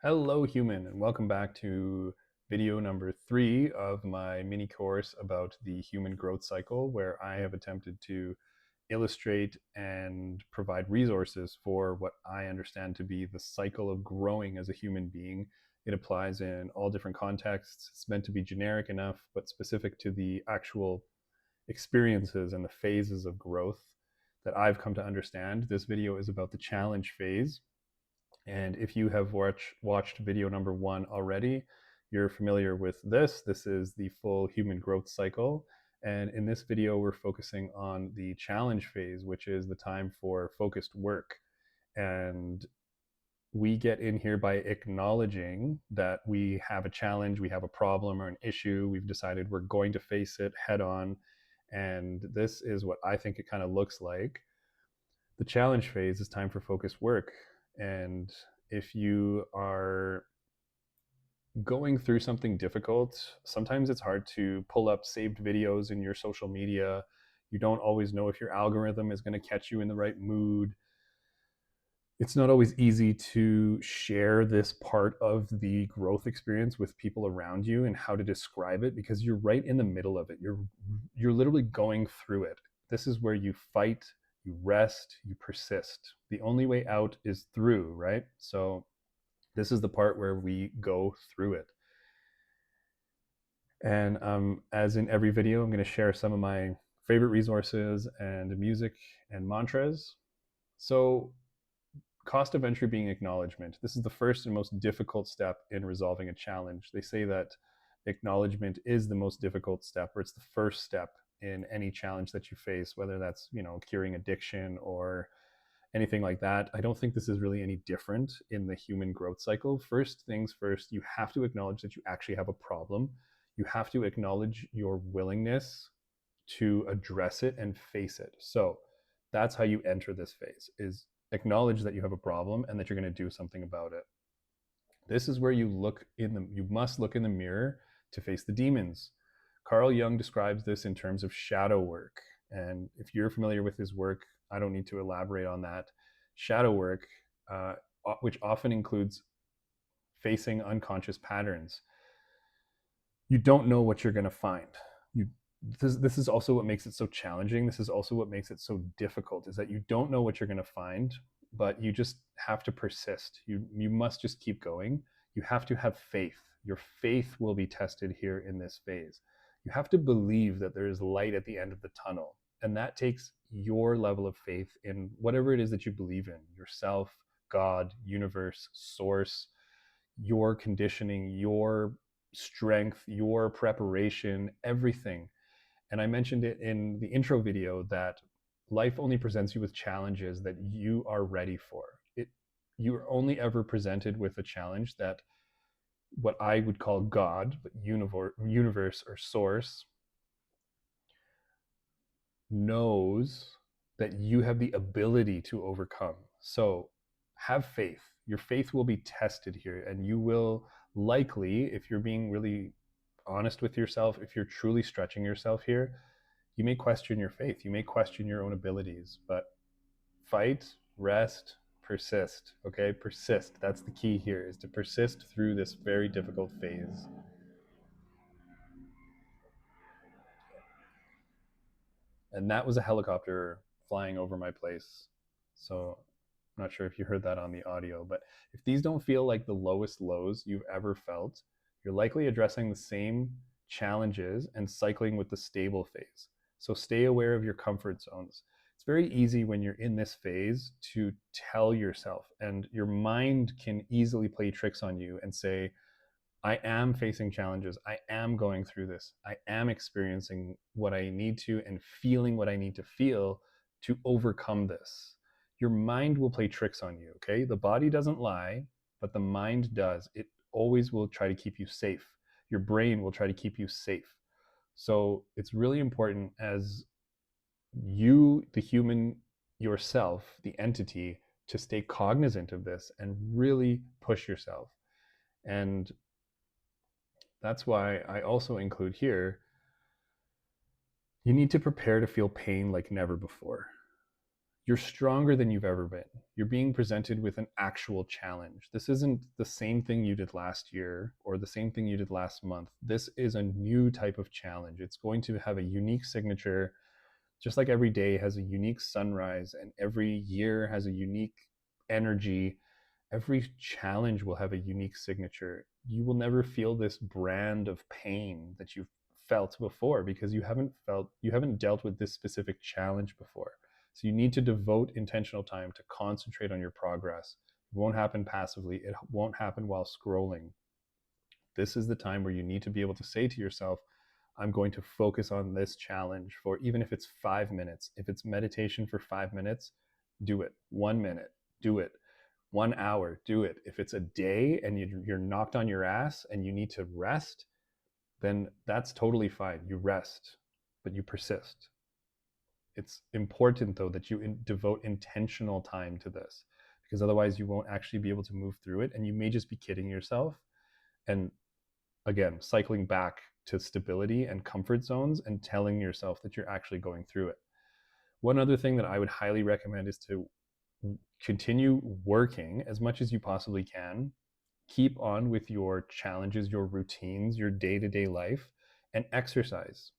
Hello, human, and welcome back to video number 3 of my mini course about the human growth cycle, where I have attempted to illustrate and provide resources for what I understand to be the cycle of growing as a human being. It applies in all different contexts. It's meant to be generic enough, but specific to the actual experiences and the phases of growth that I've come to understand. This video is about the challenge phase, and if you have watched video number 1 already, you're familiar with this. This is the full human growth cycle. And in this video, we're focusing on the challenge phase, which is the time for focused work. And we get in here by acknowledging that we have a challenge, we have a problem or an issue. We've decided we're going to face it head on. And this is what I think it kind of looks like. The challenge phase is time for focused work. And if you are going through something difficult, sometimes it's hard to pull up saved videos in your social media. You don't always know if your algorithm is going to catch you in the right mood. It's not always easy to share this part of the growth experience with people around you and how to describe it, because you're right in the middle of it. You're literally going through it. This is where you fight, you rest, you persist. The only way out is through, right? So this is the part where we go through it. And as in every video, I'm going to share some of my favorite resources and music and mantras. So cost of entry being acknowledgement. This is the first and most difficult step in resolving a challenge. They say that acknowledgement is the most difficult step, or it's the first step in any challenge that you face, whether that's, curing addiction or anything like that. I don't think this is really any different in the human growth cycle. First things first, you have to acknowledge that you actually have a problem. You have to acknowledge your willingness to address it and face it. So that's how you enter this phase, is acknowledge that you have a problem and that you're going to do something about it. This is where you must look in the mirror to face the demons. Carl Jung describes this in terms of shadow work. And if you're familiar with his work, I don't need to elaborate on that. Shadow work, which often includes facing unconscious patterns. You don't know what you're going to find. This is also what makes it so challenging. This is also what makes it so difficult, is that you don't know what you're going to find, but you just have to persist. You must just keep going. You have to have faith. Your faith will be tested here in this phase. You have to believe that there is light at the end of the tunnel. And that takes your level of faith in whatever it is that you believe in: yourself, God, universe, source, your conditioning, your strength, your preparation, everything. And I mentioned it in the intro video that life only presents you with challenges that you are ready for. You are only ever presented with a challenge that what I would call God, but universe or source, knows that you have the ability to overcome. So have faith. Your faith will be tested here, and you will likely, if you're being really honest with yourself, if you're truly stretching yourself here, you may question your faith. You may question your own abilities, but fight, rest, persist. Okay, persist. That's the key here, is to persist through this very difficult phase. And that was a helicopter flying over my place. So I'm not sure if you heard that on the audio, but if these don't feel like the lowest lows you've ever felt, you're likely addressing the same challenges and cycling with the stable phase. So stay aware of your comfort zones. It's very easy when you're in this phase to tell yourself, and your mind can easily play tricks on you and say, I am facing challenges. I am going through this. I am experiencing what I need to and feeling what I need to feel to overcome this. Your mind will play tricks on you, okay? The body doesn't lie, but the mind does. It always will try to keep you safe. Your brain will try to keep you safe. So it's really important, as you, the human yourself, the entity, to stay cognizant of this and really push yourself. And that's why I also include here, you need to prepare to feel pain like never before. you're stronger than you've ever been. You're being presented with an actual challenge. This isn't the same thing you did last year or the same thing you did last month. This is a new type of challenge. It's going to have a unique signature, just like every day has a unique sunrise and every year has a unique energy. Every challenge will have a unique signature. You will never feel this brand of pain that you've felt before because you haven't dealt with this specific challenge before. So you need to devote intentional time to concentrate on your progress. It won't happen passively. It won't happen while scrolling. This is the time where you need to be able to say to yourself, I'm going to focus on this challenge for, even if it's 5 minutes. If it's meditation for 5 minutes, do it. 1 minute, do it. 1 hour, do it. If it's a day and you're knocked on your ass and you need to rest, then that's totally fine. You rest, but you persist. It's important, though, that you devote intentional time to this, because otherwise you won't actually be able to move through it, and you may just be kidding yourself. And again, cycling back to stability and comfort zones and telling yourself that you're actually going through it. One other thing that I would highly recommend is to continue working as much as you possibly can. Keep on with your challenges, your routines, your day-to-day life, and exercise.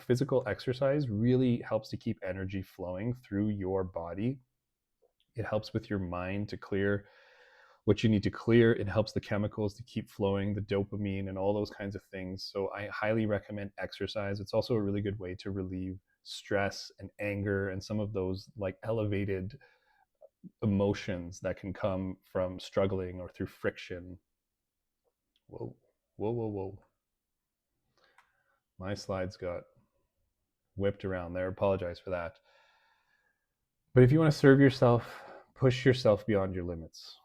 Physical exercise really helps to keep energy flowing through your body. It helps with your mind to clear what you need to clear. It helps the chemicals to keep flowing, the dopamine and all those kinds of things. So I highly recommend exercise. It's also a really good way to relieve stress and anger and some of those like elevated emotions that can come from struggling or through friction. Whoa, whoa, whoa, whoa. My slides got whipped around there. Apologize for that. But if you want to serve yourself, push yourself beyond your limits.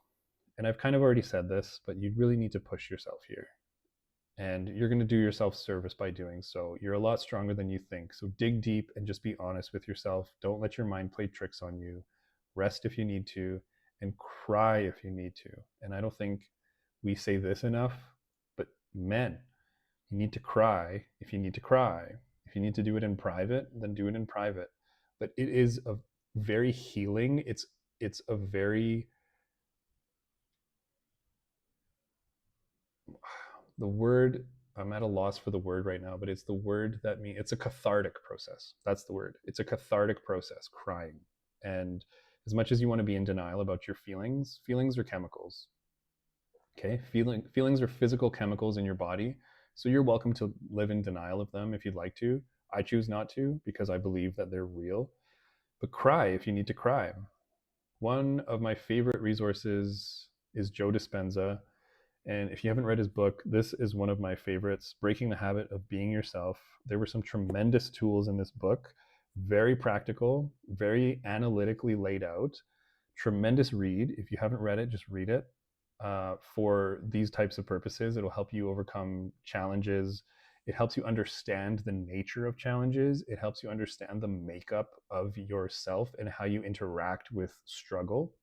And I've kind of already said this, but you really need to push yourself here. And you're going to do yourself service by doing so. You're a lot stronger than you think. So dig deep and just be honest with yourself. Don't let your mind play tricks on you. Rest if you need to, and cry if you need to. And I don't think we say this enough, but men, you need to cry if you need to cry. If you need to do it in private, then do it in private. But it is a very healing. It's a very, the word, I'm at a loss for the word right now, but it's the word that means, it's a cathartic process. That's the word. It's a cathartic process, crying. And as much as you want to be in denial about your feelings, feelings are chemicals. Okay, feelings are physical chemicals in your body. So you're welcome to live in denial of them if you'd like to. I choose not to because I believe that they're real. But cry if you need to cry. One of my favorite resources is Joe Dispenza. And if you haven't read his book, this is one of my favorites, Breaking the Habit of Being Yourself. There were some tremendous tools in this book, very practical, very analytically laid out. Tremendous read. If you haven't read it, just read it. For these types of purposes, it'll help you overcome challenges. It helps you understand the nature of challenges. It helps you understand the makeup of yourself and how you interact with struggle.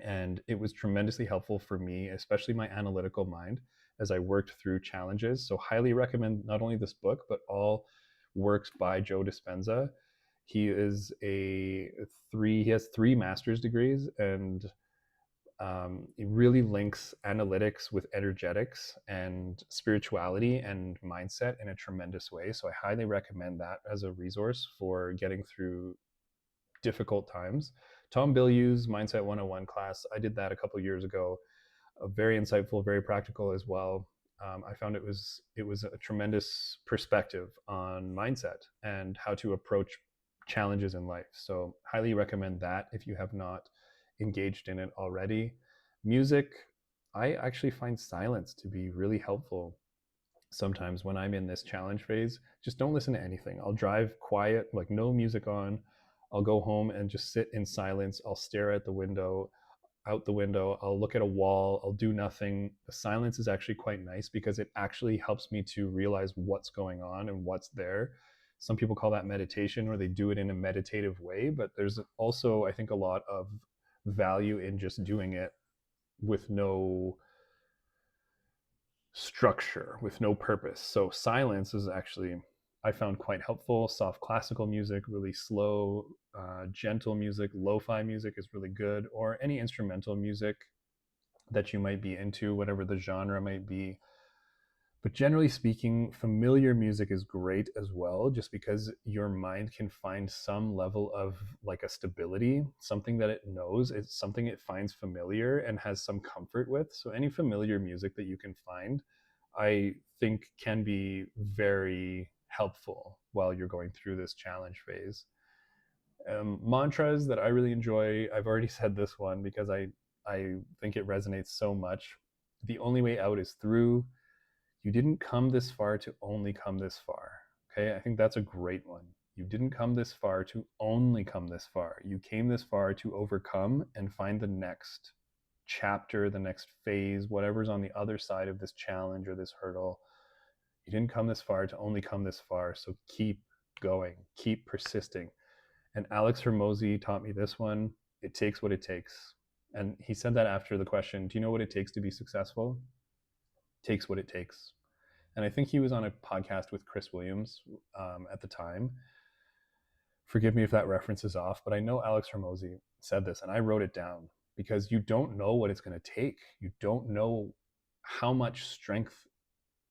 And it was tremendously helpful for me, especially my analytical mind, as I worked through challenges. So highly recommend not only this book, but all works by Joe Dispenza. He has 3 master's degrees, and it really links analytics with energetics and spirituality and mindset in a tremendous way. So I highly recommend that as a resource for getting through difficult times. Tom Bilyeu's Mindset 101 class, I did that a couple of years ago. Very insightful, very practical as well. I found it was a tremendous perspective on mindset and how to approach challenges in life. So highly recommend that if you have not engaged in it already. Music, I actually find silence to be really helpful sometimes when I'm in this challenge phase. Just don't listen to anything. I'll drive quiet, like no music on. I'll go home and just sit in silence. I'll stare at the window, out the window. I'll look at a wall. I'll do nothing. The silence is actually quite nice because it actually helps me to realize what's going on and what's there. Some people call that meditation, or they do it in a meditative way, but there's also, I think, a lot of value in just doing it with no structure, with no purpose. So silence is actually I found quite helpful. Soft classical music, really slow, gentle music, lo-fi music is really good, or any instrumental music that you might be into, whatever the genre might be. But generally speaking, familiar music is great as well, just because your mind can find some level of like a stability, something that it knows, it's something it finds familiar and has some comfort with. So any familiar music that you can find, I think can be very helpful while you're going through this challenge phase. Mantras that I really enjoy, I've already said this one because I think it resonates so much. The only way out is through. You didn't come this far to only come this far. Okay, I think that's a great one. You didn't come this far to only come this far. You came this far to overcome and find the next chapter, the next phase, whatever's on the other side of this challenge or this hurdle. You didn't come this far to only come this far. So keep going, keep persisting. And Alex Hermosi taught me this one. It takes what it takes. And he said that after the question, do you know what it takes to be successful? It takes what it takes. And I think he was on a podcast with Chris Williams at the time. Forgive me if that reference is off, but I know Alex Hermosi said this, and I wrote it down because you don't know what it's going to take. You don't know how much strength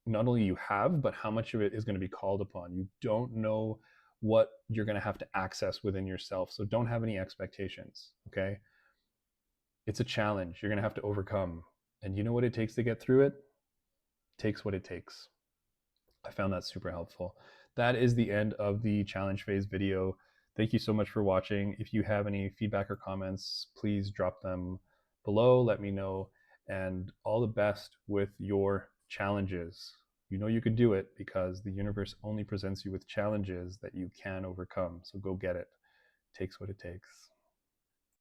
not only you have, but how much of it is going to be called upon. You don't know what you're going to have to access within yourself. So don't have any expectations, okay? It's a challenge you're going to have to overcome. And you know what it takes to get through it? It takes what it takes. I found that super helpful. That is the end of the challenge phase video. Thank you so much for watching. If you have any feedback or comments, please drop them below. Let me know. And all the best with your challenges. You know you can do it because the universe only presents you with challenges that you can overcome. So go get it. It takes what it takes.